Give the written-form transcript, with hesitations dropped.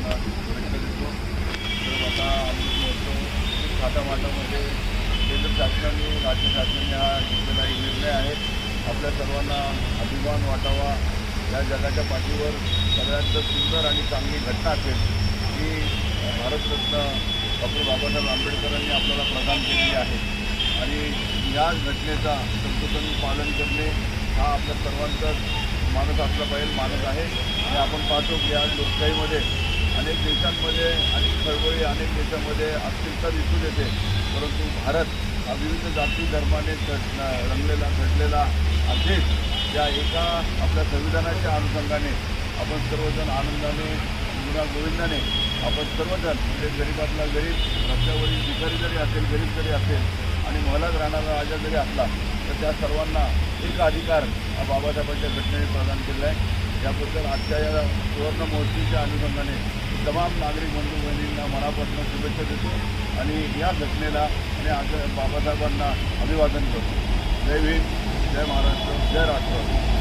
त्यांना शुभेच्छा देतो. तर आता अमृत महोत्सव खूप थाटामाटामध्ये केंद्र शासनाने राज्य शासनाने हा घेतलेला एक निर्णय आहे. आपल्या सर्वांना अभिमान वाटावा. या जगाच्या पाठीवर सगळ्यात सुंदर आणि चांगली घटना असेल ही भारतरत्न डॉक्टर बाबासाहेब आंबेडकरांनी आपल्याला प्रदान केलेली आहे. आणि या घटनेचा संतोषाने पालन करणे हा आपल्या सर्वांचाच मानस असला पाहिजे, मानस आहे. आणि आपण पाहतो की आज लोकशाहीमध्ये अनेक देशांमध्ये अनेक चळवळी, अनेक देशांमध्ये अस्थिरता दिसून येते, परंतु भारत हा विविध जाती धर्माने घडलेला हा देश या एका आपल्या संविधानाच्या अनुषंगाने आपण सर्वजण आनंदाने गुण्यागोविंदाने आपण सर्वजण म्हणजे गरीबातला गरीब, रस्त्यावरील भिकारी जरी असेल, गरीब जरी असेल आणि महलात राहणारा राजा जरी असला तर त्या सर्वांना एक अधिकार हा बाबासाहेबांच्या घटनेने प्रदान केला आहे. याबद्दल आजच्या या सुवर्ण महोत्सवाच्या अनुषंगाने तमाम नागरिक बंधू बहिणींना मनापासून शुभेच्छा देतो आणि या घटनेला आणि आज बाबासाहेबांना अभिवादन करतो. जय भीम, जय महाराष्ट्र, जय राष्ट्र.